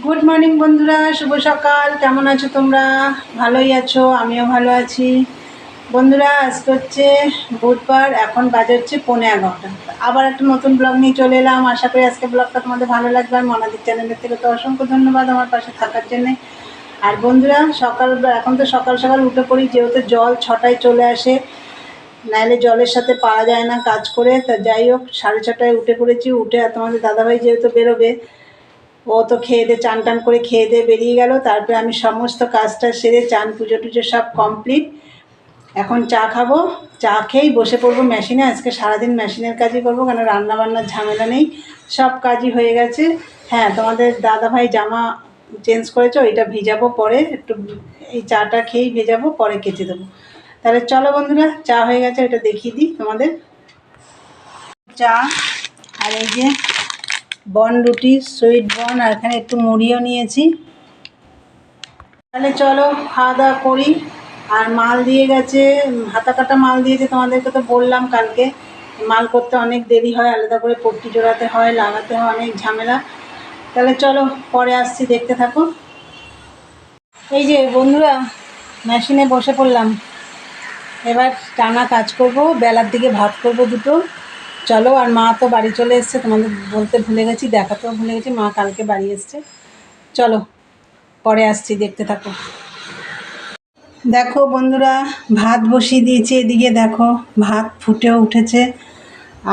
Good morning বন্ধুরা, শুভ সকাল। কেমন আছো তোমরা? ভালোই আছো, আমিও ভালো আছি। বন্ধুরা, আজকে হচ্ছে বুধবার, এখন বাজে হচ্ছে 11:15। আবার একটা নতুন ব্লগ নিয়ে চলে এলাম। আশা করি আজকে ব্লগটা তোমাদের ভালো লাগবে। আর মনাদির চ্যানেলের থেকে তো অসংখ্য ধন্যবাদ আমার পাশে থাকার জন্যে। আর বন্ধুরা, এখন তো সকাল সকাল উঠে পড়ি, যেহেতু জল 6টায় চলে আসে, নাইলে জলের সাথে পারা যায় না কাজ করে। তা যাই হোক, 6:30টায় উঠে পড়েছি। উঠে আর তোমাদের দাদাভাই যেহেতু বেরোবে, ও তো খেয়ে দিয়ে চান টান করে খেয়ে দিয়ে বেরিয়ে গেল। তারপরে আমি সমস্ত কাজটা সেরে চান পুজো টুজো সব কমপ্লিট। এখন চা খাবো, চা খেয়েই বসে পড়বো মেশিনে। আজকে সারাদিন মেশিনের কাজই করবো, কেন রান্নাবান্নার ঝামেলা নেই, সব কাজই হয়ে গেছে। হ্যাঁ, তোমাদের দাদাভাই জামা চেঞ্জ করেছে, ওইটা ভিজাবো পরে, একটু এই চাটা খেয়েই ভেজাবো, পরে কেচে দেবো। তাহলে চলো বন্ধুরা, চা হয়ে গেছে, এটা দেখিয়ে দিই তোমাদের। চা, আর এই যে বন রুটি, সুইট বন, আর এখানে একটু মুড়িও নিয়েছি। তাহলে চলো খাওয়া দাওয়া করি। আর মাল দিয়ে গেছে, হাতা কাটা মাল দিয়েছে, তোমাদেরকে তো বললাম কালকে। মাল করতে অনেক দেরি হয়, আলাদা করে পট্টি জোড়াতে হয়, লাগাতে হয়, অনেক ঝামেলা। তাহলে চলো পরে আসছি, দেখতে থাকো। এই যে বন্ধুরা, মেশিনে বসে পড়লাম। এবার টানা কাজ করব, বেলার দিকে ভাত করব দুটো। চলো। আর মা তো বাড়ি চলে এসছে, তোমাদের বলতে ভুলে গেছি, দেখাতেও ভুলে গেছি, মা কালকে বাড়ি এসছে। চলো পরে আসছি, দেখতে থাকো। দেখো বন্ধুরা, ভাত বসিয়ে দিয়েছি। এদিকে দেখো ভাত ফুটেও উঠেছে,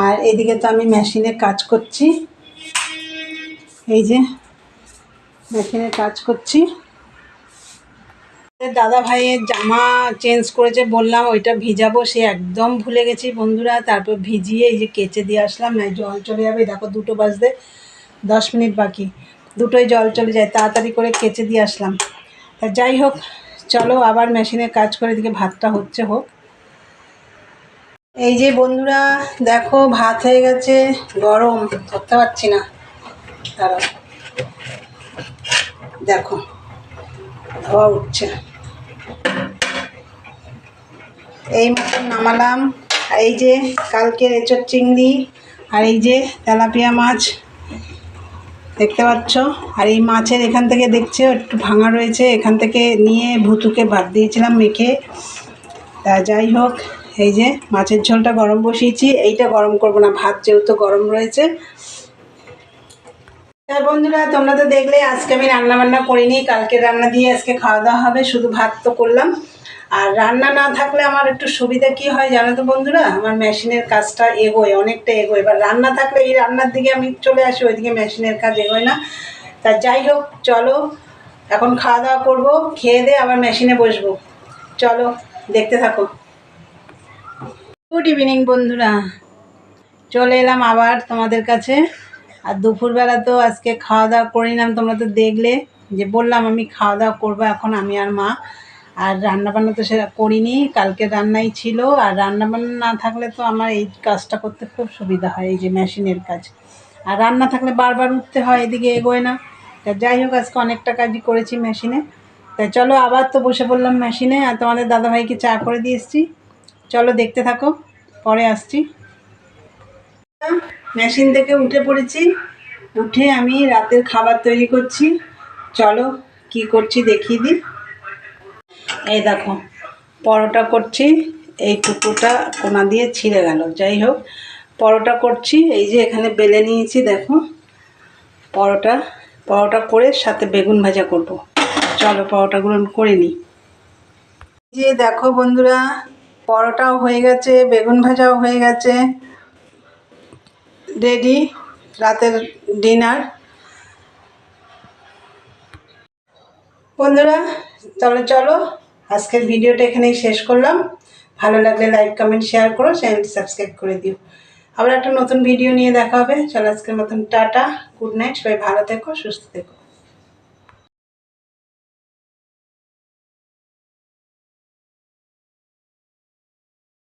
আর এদিকে তো আমি মেশিনে কাজ করছি। এই যে মেশিনে কাজ করছি। দাদা ভাইয়ের জামা চেঞ্জ করেছে, বললাম ওইটা ভিজাবো, সে একদম ভুলে গেছি বন্ধুরা। তারপর ভিজিয়ে এই যে কেচে দিয়ে আসলাম, না জল চলে যাবে। দেখো 2টো বাজতে 10 মিনিট বাকি, দুটোই জল চলে যায়। তাড়াতাড়ি করে কেচে দিয়ে আসলাম। তা যাই হোক, চলো আবার মেশিনে কাজ করে, এদিকে ভাতটা হচ্ছে, হোক। এই যে বন্ধুরা, দেখো ভাত হয়ে গেছে, গরম ধরতে পারছি না, তারা দেখো ধোয়া উঠছে। এই মতন নামালাম। এই যে কালকের এঁচোড় চিংড়ি, আর এই যে তেলাপিয়া মাছ দেখতে পাচ্ছ। আর এই মাছের এখান থেকে দেখছো একটু ভাঙা রয়েছে, এখান থেকে নিয়ে ভুতুকে ভাত দিয়েছিলাম মেখে। তা যাই হোক, এই যে মাছের ঝোলটা গরম বসিয়েছি। এইটা গরম করব না, ভাত যেহেতু গরম রয়েছে। হ্যাঁ বন্ধুরা, তোমরা তো দেখলে আজকে আমি রান্না বান্না করিনি, কালকে রান্না দিয়ে আজকে খাওয়া দাওয়া হবে, শুধু ভাত তো করলাম। আর রান্না না থাকলে আমার একটু সুবিধা কি হয় জানো তো বন্ধুরা, আমার মেশিনের কাজটা এগোয়, অনেকটা এগোয়। এবার রান্না থাকলে এই রান্নার দিকে আমি চলে আসি, ওইদিকে মেশিনের কাজ এগোয় না। তা যাই হোক, চলো এখন খাওয়া দাওয়া করবো, খেয়ে দিয়ে আবার মেশিনে বসবো। চলো দেখতে থাকো। গুড ইভিনিং বন্ধুরা, চলে এলাম আবার তোমাদের কাছে। আর দুপুরবেলা তো আজকে খাওয়া দাওয়া করে নিলাম, তোমরা তো দেখলে, যে বললাম আমি খাওয়া দাওয়া করবো এখন, আমি আর মা। আর রান্নাবান্না তো সেটা করিনি, কালকে রান্নাই ছিল। আর রান্নাবান্না না থাকলে তো আমার এই কাজটা করতে খুব সুবিধা হয়, এই যে মেশিনের কাজ। আর রান্না থাকলে বারবার উঠতে হয়, এদিকে এগোয় না। তা যাই হোক, আজকে অনেকটা কাজই করেছি মেশিনে। তাই চলো আবার তো বসে পড়লাম মেশিনে, আর তোমাদের দাদাভাইকে চা করে দিয়ে এসেছি। চলো দেখতে থাকো, পরে আসছি। মেশিন থেকে উঠে পড়েছি, উঠে আমি রাতের খাবার তৈরি করছি। চলো কি করছি দেখিয়ে দিই। এই দেখো পরোটা করছি, এই টুকুটা কোনা দিয়ে ছিঁড়ে গেল, যাই হোক পরোটা করছি। এই যে এখানে বেলে নিয়েছি, দেখো পরোটা। পরোটা করে সাথে বেগুন ভাজা করব। চলো পরোটাগুলো করে নিই। যে দেখো বন্ধুরা, পরোটাও হয়ে গেছে, বেগুন ভাজাও হয়ে গেছে, রেডি রাতের ডিনার। বন্ধুরা তাহলে চলো আজকের ভিডিওটা এখানেই শেষ করলাম। ভালো লাগলে লাইক কমেন্ট শেয়ার করো, চ্যানেলটি সাবস্ক্রাইব করে দিও। আবার একটা নতুন ভিডিও নিয়ে দেখা হবে। চলো আজকের মতন টাটা, গুড নাইট, সবাই ভালো থেকো, সুস্থ থেকো।